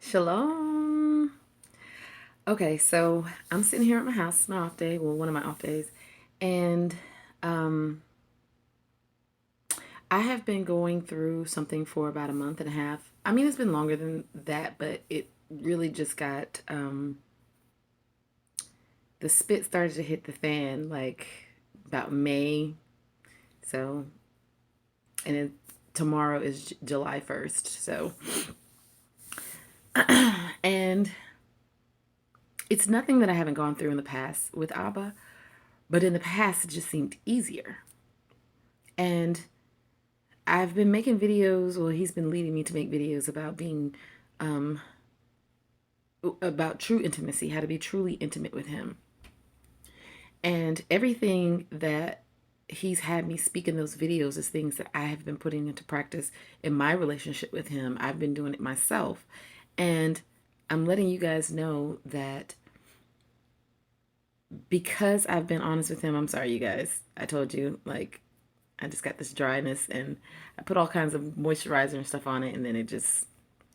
Shalom. Okay, so I'm sitting here at my house, my off day, well, one of my off days, and um, I have been going through something for about a month and a half. I mean, it's been longer than that, but it really just got the spit started to hit the fan like about May. So, and then tomorrow is July 1st. So, and it's nothing that I haven't gone through in the past with Abba, but in the past it just seemed easier. And I've been making videos, well, he's been leading me to make videos about being, about true intimacy, how to be truly intimate with him. And everything that he's had me speak in those videos is things that I have been putting into practice in my relationship with him. I've been doing it myself. And I'm letting you guys know that because I've been honest with him, I'm sorry, you guys. I told you, like, I just got this dryness and I put all kinds of moisturizer and stuff on it, and then it just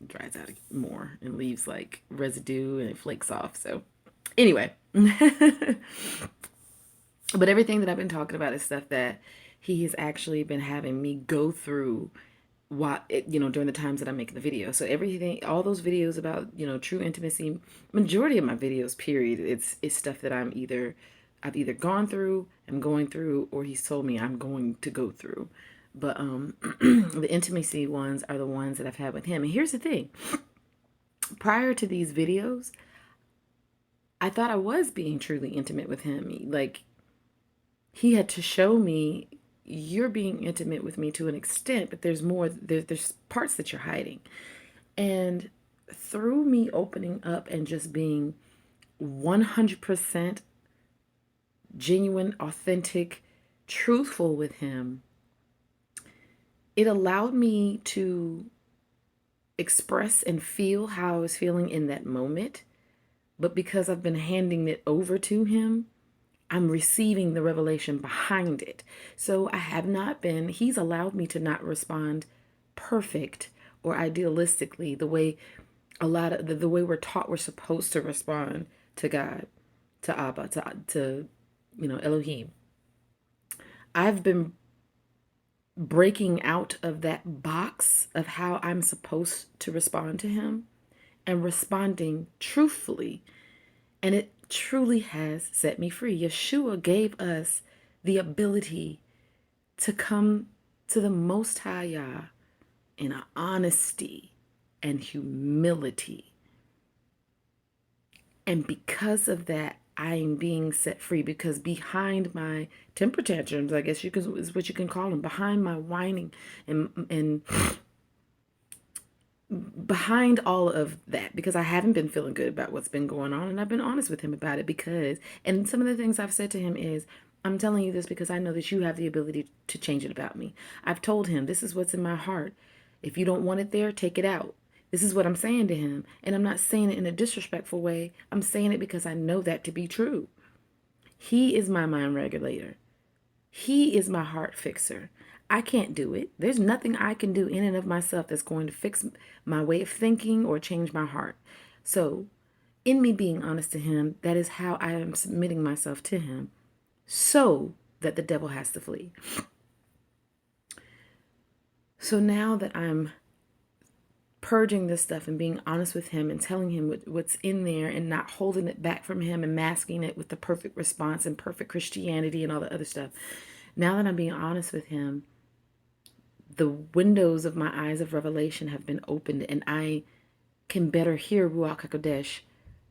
dries out more and leaves like residue and it flakes off. So, anyway, but everything that I've been talking about is stuff that he has actually been having me go through during the times that I'm making the video. So everything, all those videos about, true intimacy, majority of my videos, period, it's stuff that I've either gone through, I'm going through, or he's told me I'm going to go through. But the intimacy ones are the ones that I've had with him. And here's the thing. Prior to these videos, I thought I was being truly intimate with him. Like, he had to show me, you're being intimate with me to an extent, but there's more, there's parts that you're hiding. And through me opening up and just being 100% genuine, authentic, truthful with him, it allowed me to express and feel how I was feeling in that moment. But because I've been handing it over to him, I'm receiving the revelation behind it. So I have not been, he's allowed me to not respond perfect or idealistically the way a lot of the way we're taught we're supposed to respond to God, to Abba, to Elohim. I've been breaking out of that box of how I'm supposed to respond to him and responding truthfully. And it truly has set me free. Yeshua gave us the ability to come to the Most High Yah in honesty and humility. And because of that, I am being set free, because behind my temper tantrums, I guess is what you can call them, behind my whining and behind all of that, because I haven't been feeling good about what's been going on, and I've been honest with him about it, and some of the things I've said to him is, I'm telling you this because I know that you have the ability to change it about me. I've told him, this is what's in my heart. If you don't want it there, take it out. This is what I'm saying to him. And I'm not saying it in a disrespectful way. I'm saying it because I know that to be true. He is my mind regulator. He is my heart fixer. I can't do it. There's nothing I can do in and of myself that's going to fix my way of thinking or change my heart. So, in me being honest to him, that is how I am submitting myself to him, so that the devil has to flee. So now that I'm purging this stuff and being honest with him and telling him what's in there and not holding it back from him and masking it with the perfect response and perfect Christianity and all the other stuff, now that I'm being honest with him, the windows of my eyes of revelation have been opened, and I can better hear Ruach HaKodesh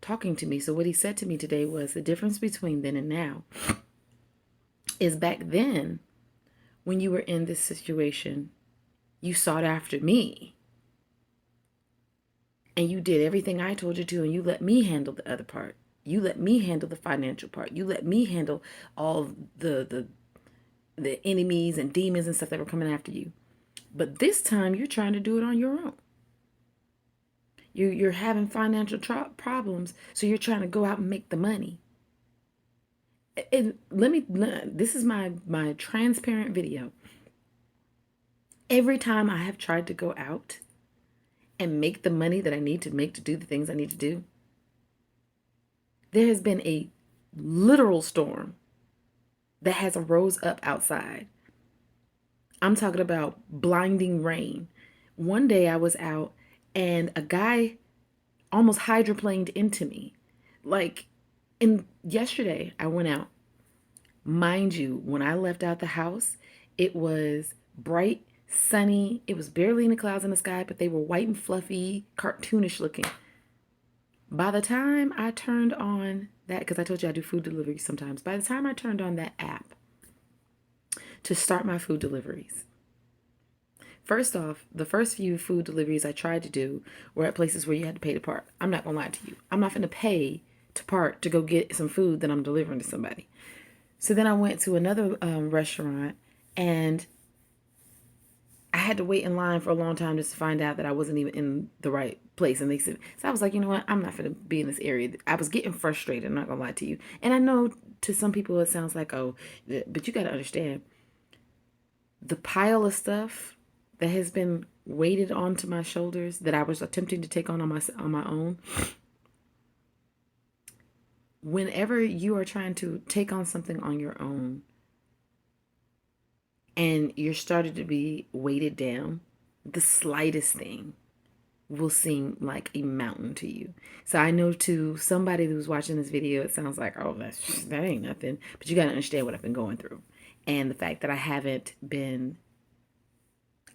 talking to me. So what he said to me today was, the difference between then and now is, back then, when you were in this situation, you sought after me. And you did everything I told you to, and you let me handle the other part. You let me handle the financial part. You let me handle all the enemies and demons and stuff that were coming after you. But this time, you're trying to do it on your own. You're having financial problems, so you're trying to go out and make the money. And this is my transparent video. Every time I have tried to go out and make the money that I need to make to do the things I need to do. There has been a literal storm that has arose up outside. I'm talking about blinding rain. One day I was out and a guy almost hydroplaned into me. Like, and yesterday I went out. Mind you, when I left out the house, it was bright, sunny. It was barely any clouds in the sky, but they were white and fluffy, cartoonish looking. By the time I turned on that, because I told you I do food deliveries sometimes, by the time I turned on that app to start my food deliveries, first off, the first few food deliveries I tried to do were at places where you had to pay to park. I'm not going to lie to you. I'm not going to pay to park to go get some food that I'm delivering to somebody. So then I went to another restaurant, and I had to wait in line for a long time just to find out that I wasn't even in the right place. And they said, so I was like, you know what? I'm not going to be in this area. I was getting frustrated. I'm not going to lie to you. And I know to some people it sounds like, oh, but you got to understand the pile of stuff that has been weighted onto my shoulders that I was attempting to take on my own. Whenever you are trying to take on something on your own and you're starting to be weighted down, the slightest thing will seem like a mountain to you. So I know to somebody who's watching this video, it sounds like, oh, that ain't nothing. But you got to understand what I've been going through. And the fact that I haven't been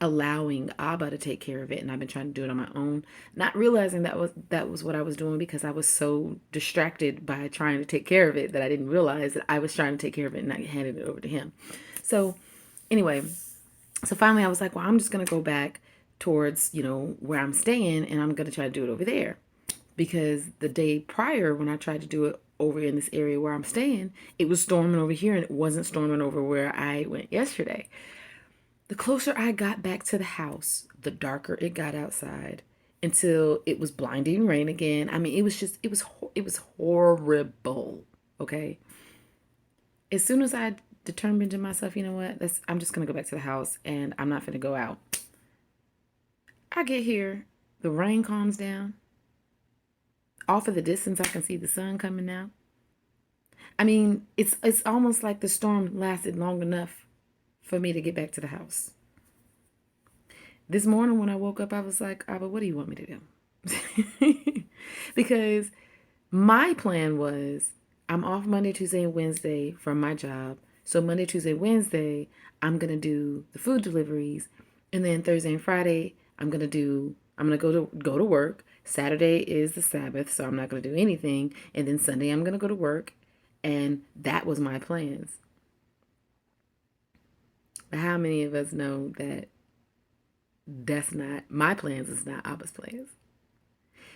allowing Abba to take care of it, and I've been trying to do it on my own, not realizing that was what I was doing, because I was so distracted by trying to take care of it that I didn't realize that I was trying to take care of it and not handing it over to him. So anyway, so finally I was like, well, I'm just going to go back towards, where I'm staying, and I'm going to try to do it over there. Because the day prior, when I tried to do it over in this area where I'm staying, it was storming over here, and it wasn't storming over where I went yesterday. The closer I got back to the house, the darker it got outside, until it was blinding rain again. I mean, it was horrible. Okay. As soon as I determined to myself, you know what, I'm just gonna go back to the house and I'm not gonna go out. I get here, the rain calms down. Off of the distance, I can see the sun coming out. I mean, it's almost like the storm lasted long enough for me to get back to the house. This morning when I woke up, I was like, Abba, what do you want me to do? Because my plan was, I'm off Monday, Tuesday, and Wednesday from my job. So Monday, Tuesday, Wednesday, I'm going to do the food deliveries. And then Thursday and Friday, I'm going to go to work. Saturday is the Sabbath, so I'm not going to do anything. And then Sunday, I'm going to go to work. And that was my plans. But how many of us know that that's not my plans, is not Abba's plans?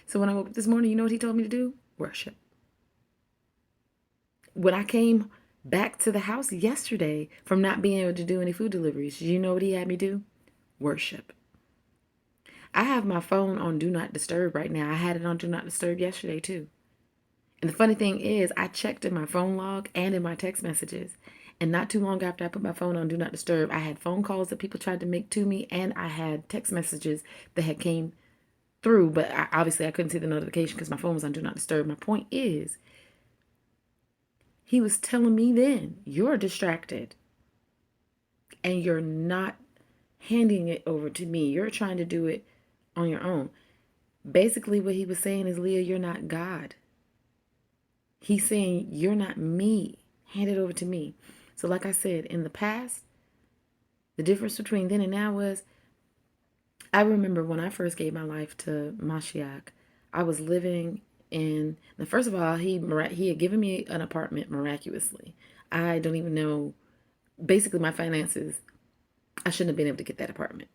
So when I woke up this morning, you know what he told me to do? Worship. When I came back to the house yesterday from not being able to do any food deliveries, you know what he had me do? Worship. I have my phone on Do Not Disturb right now. I had it on Do Not Disturb yesterday too. And the funny thing is, I checked in my phone log and in my text messages. And not too long after I put my phone on Do Not Disturb, I had phone calls that people tried to make to me, and I had text messages that had came through, but obviously I couldn't see the notification because my phone was on Do Not Disturb. My point is, he was telling me then, you're distracted and you're not handing it over to me. You're trying to do it on your own. Basically what he was saying is, Leah, you're not God. He's saying, you're not me. Hand it over to me. So like I said, in the past, the difference between then and now was, I remember when I first gave my life to Mashiach, I was living in, now first of all, he had given me an apartment miraculously. I don't even know, basically my finances, I shouldn't have been able to get that apartment.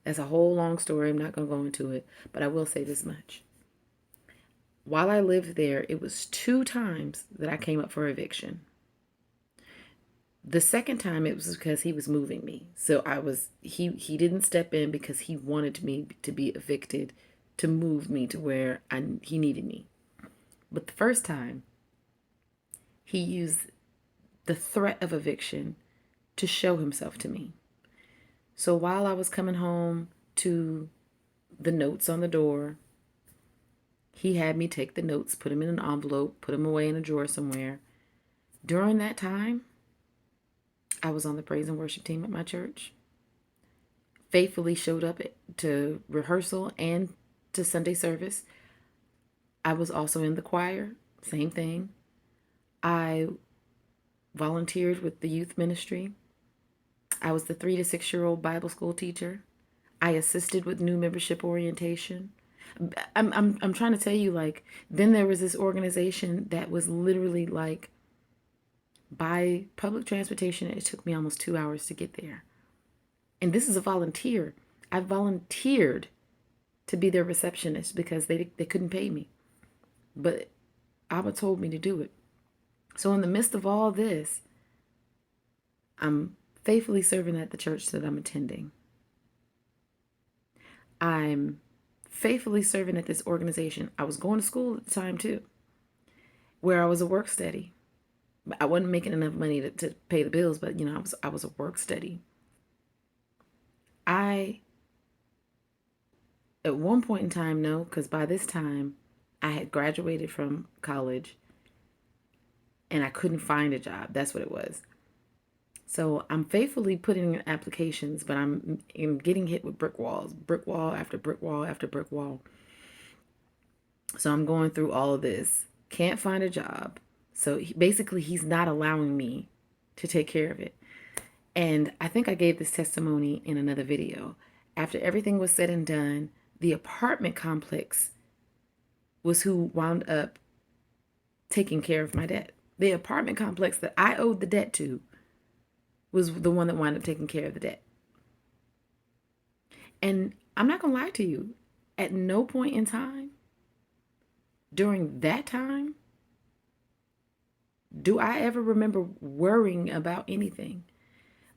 That's a whole long story. I'm not going to go into it, but I will say this much. While I lived there, it was 2 times that I came up for eviction. The second time it was because he was moving me. So he didn't step in because he wanted me to be evicted, to move me to where he needed me. But the first time, he used the threat of eviction to show himself to me. So while I was coming home to the notes on the door. He had me take the notes, put them in an envelope, put them away in a drawer somewhere. During that time, I was on the praise and worship team at my church. Faithfully showed up to rehearsal and to Sunday service. I was also in the choir, same thing. I volunteered with the youth ministry. I was the 3 to 6 year old Bible school teacher. I assisted with new membership orientation. I'm trying to tell you, like, then there was this organization that was literally like, by public transportation, it took me almost 2 hours to get there. And this is a volunteer. I volunteered to be their receptionist because they couldn't pay me. But Abba told me to do it. So in the midst of all this, I'm faithfully serving at the church that I'm attending. I'm faithfully serving at this organization. I was going to school at the time too, where I was a work study. I wasn't making enough money to pay the bills, but I was a work study. I, at one point in time, no, because by this time I had graduated from college and I couldn't find a job. That's what it was. So I'm faithfully putting in applications, but I'm getting hit with brick walls, brick wall after brick wall after brick wall. So I'm going through all of this. Can't find a job. So basically, he's not allowing me to take care of it. And I think I gave this testimony in another video. After everything was said and done, the apartment complex was who wound up taking care of my debt. The apartment complex that I owed the debt to was the one that wound up taking care of the debt. And I'm not going to lie to you. At no point in time during that time do I ever remember worrying about anything.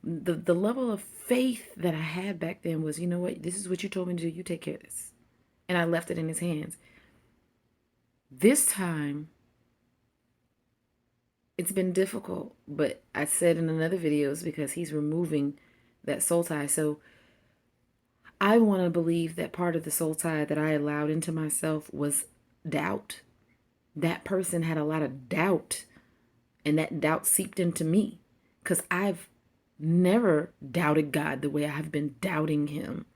The level of faith that I had back then was, you know what, this is what you told me to do. You take care of this. And I left it in his hands. This time, it's been difficult, but I said in another video, it's because he's removing that soul tie. So I want to believe that part of the soul tie that I allowed into myself was doubt. That person had a lot of doubt, and that doubt seeped into me because I've never doubted God the way I have been doubting him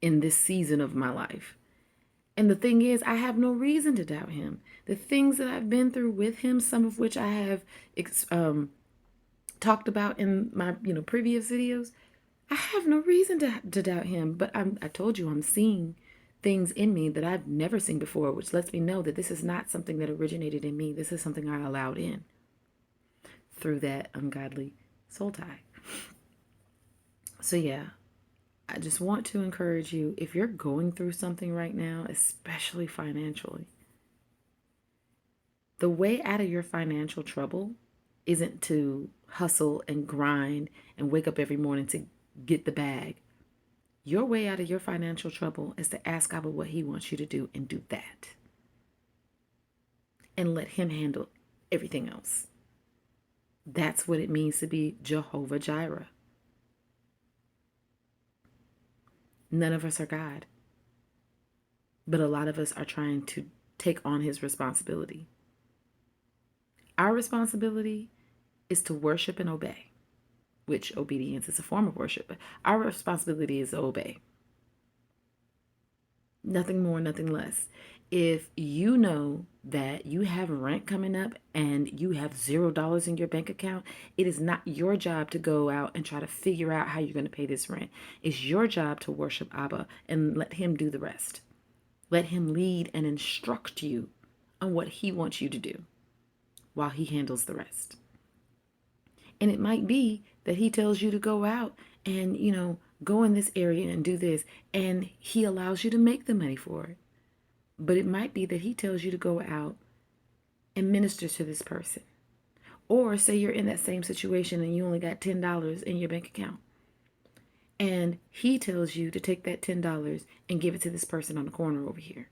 in this season of my life. And the thing is, I have no reason to doubt him. The things that I've been through with him, some of which I have talked about in my previous videos, I have no reason to doubt him. But I told you I'm seeing things in me that I've never seen before, which lets me know that this is not something that originated in me. This is something I allowed in through that ungodly soul tie. So yeah, I just want to encourage you, if you're going through something right now, especially financially, the way out of your financial trouble isn't to hustle and grind and wake up every morning to get the bag. Your way out of your financial trouble is to ask Abba what he wants you to do and do that. And let him handle everything else. That's what it means to be Jehovah Jireh. None of us are God. But a lot of us are trying to take on his responsibility. Our responsibility is to worship and obey, which obedience is a form of worship. But our responsibility is to obey. Nothing more, nothing less. If you know that you have rent coming up and you have $0 in your bank account, it is not your job to go out and try to figure out how you're going to pay this rent. It's your job to worship Abba and let him do the rest. Let him lead and instruct you on what he wants you to do while he handles the rest. And it might be that he tells you to go out and, go in this area and do this, and he allows you to make the money for it. But it might be that he tells you to go out and minister to this person. Or say you're in that same situation and you only got $10 in your bank account. And he tells you to take that $10 and give it to this person on the corner over here.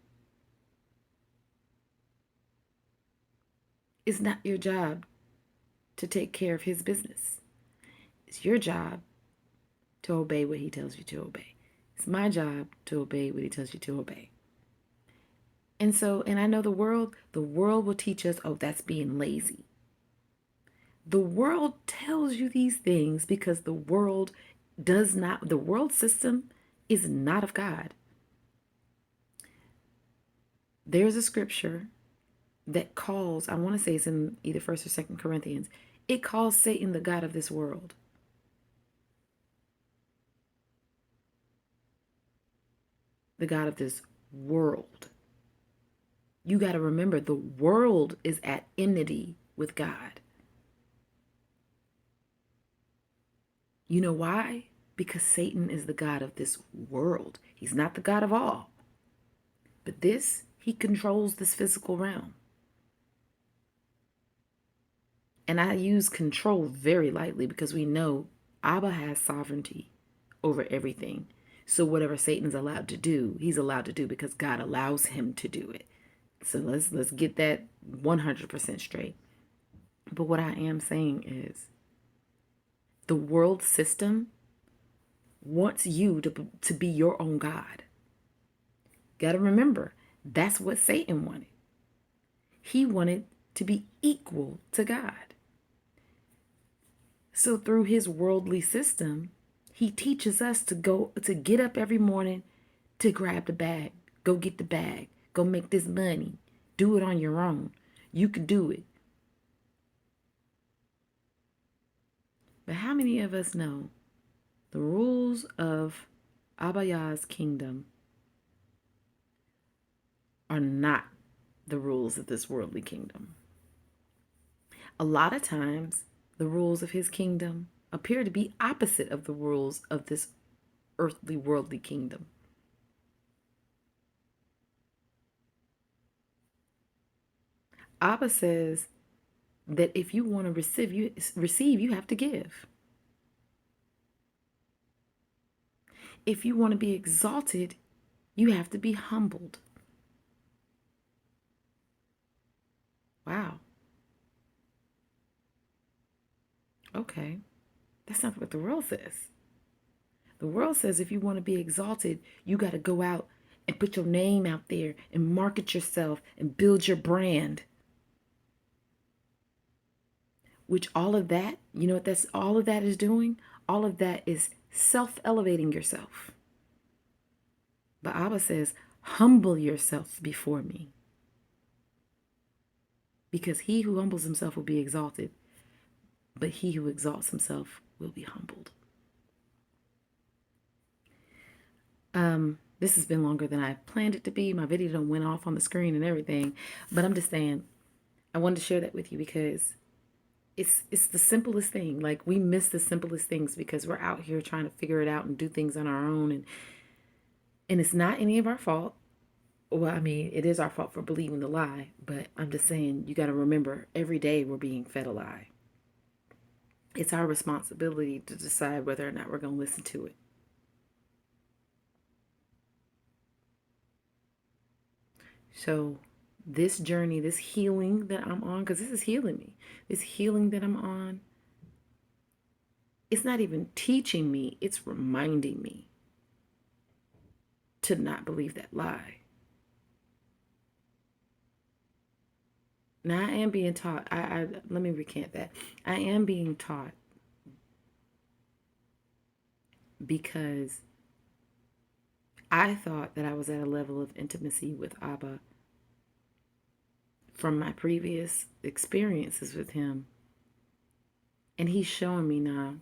It's not your job to take care of his business. It's your job to obey what he tells you to obey. It's my job to obey what he tells you to obey. And I know the world will teach us, oh, that's being lazy. The world tells you these things because the world system is not of God. There's a scripture that calls, I want to say it's in either 1st or 2nd Corinthians, it calls Satan the God of this world. The God of this world. You got to remember the world is at enmity with God. You know why? Because Satan is the God of this world. He's not the God of all. But he controls this physical realm. And I use control very lightly because we know Abba has sovereignty over everything. So whatever Satan's allowed to do, he's allowed to do because God allows him to do it. So let's get that 100% straight. But what I am saying is the world system wants you to be your own God. Got to remember, that's what Satan wanted. He wanted to be equal to God. So through his worldly system, he teaches us to get up every morning, to grab the bag, go get the bag, go make this money, do it on your own. You can do it. But how many of us know the rules of Abba Yah's kingdom are not the rules of this worldly kingdom? A lot of times, the rules of his kingdom appear to be opposite of the rules of this earthly, worldly kingdom. Abba says that if you want to receive, you have to give. If you want to be exalted, you have to be humbled. Wow. Okay. That's not what the world says. The world says if you want to be exalted, you got to go out and put your name out there and market yourself and build your brand. Which all of that, you know what all of that is doing? All of that is self-elevating yourself. But Abba says, humble yourself before me. Because he who humbles himself will be exalted, but he who exalts himself will be humbled. This has been longer than I planned it to be. My video done went off on the screen and everything, but I'm just saying, I wanted to share that with you because it's the simplest thing. Like, we miss the simplest things because we're out here trying to figure it out and do things on our own, and it's not any of our fault. Well, I mean, it is our fault for believing the lie, but I'm just saying, you got to remember, every day we're being fed a lie. It's our responsibility to decide whether or not we're going to listen to it. So this journey, this healing that I'm on, because this is healing me, this healing that I'm on, it's not even teaching me, it's reminding me to not believe that lie. Now I am being taught, let me recant that. I am being taught because I thought that I was at a level of intimacy with Abba from my previous experiences with him. And he's showing me now,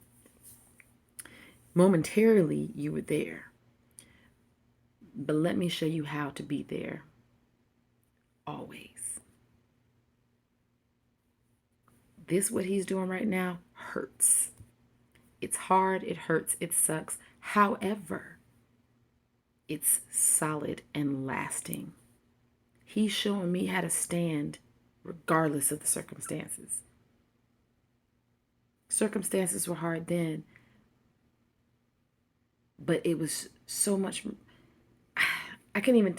momentarily you were there, but let me show you how to be there always. This, what he's doing right now, hurts. It's hard, it hurts, it sucks. However, it's solid and lasting. He's showing me how to stand regardless of the circumstances. Circumstances were hard then, but it was so much, I can't even,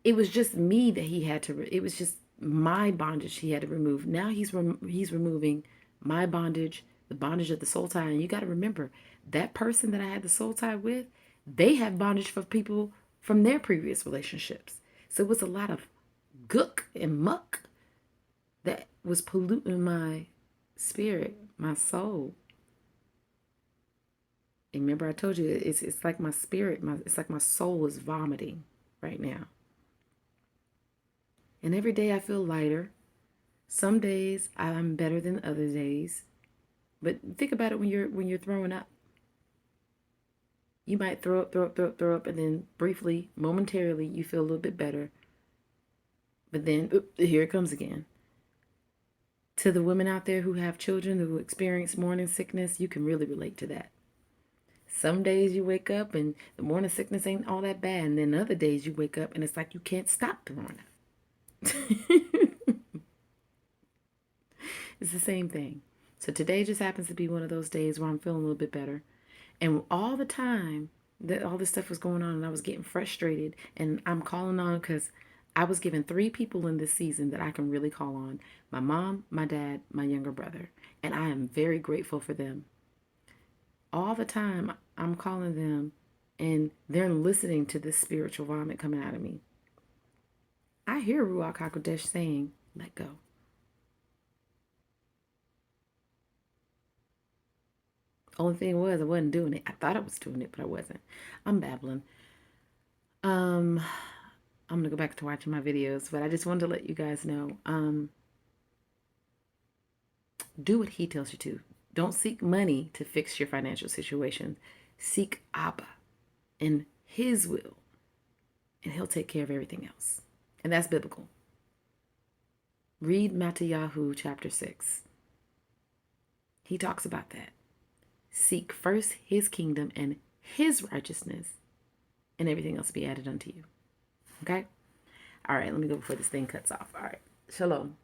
it was just me that he had to, it was just my bondage he had to remove. Now he's removing my bondage, the bondage of the soul tie. And you got to remember, that person that I had the soul tie with, They have bondage for people from their previous relationships. So it was a lot of gook and muck that was polluting my spirit, my soul. And remember, I told you it's like my spirit, it's like my soul is vomiting right now. And every day I feel lighter. Some days I'm better than other days. But think about it when you're throwing up. You might throw up, throw up, throw up, throw up, and then briefly, momentarily, you feel a little bit better. But then here it comes again. To the women out there who have children who experience morning sickness, you can really relate to that. Some days you wake up and the morning sickness ain't all that bad, and then other days you wake up and it's like you can't stop throwing up. It's the same thing. So today just happens to be one of those days where I'm feeling a little bit better. And all the time that all this stuff was going on and I was getting frustrated, and I'm calling on because I was given 3 people in this season that I can really call on: my mom, my dad, my younger brother. And I am very grateful for them. All the time I'm calling them and they're listening to this spiritual vomit coming out of me. I hear Ruach HaKodesh saying, let go. Only thing was I wasn't doing it. I thought I was doing it, but I wasn't. I'm babbling. I'm gonna go back to watching my videos, but I just wanted to let you guys know. Do what he tells you to. Don't seek money to fix your financial situation. Seek Abba and his will, and he'll take care of everything else. And that's biblical. Read Matthew chapter 6. He talks about that. Seek first his kingdom and his righteousness, and everything else be added unto you. Okay? All right, let me go before this thing cuts off. All right. Shalom.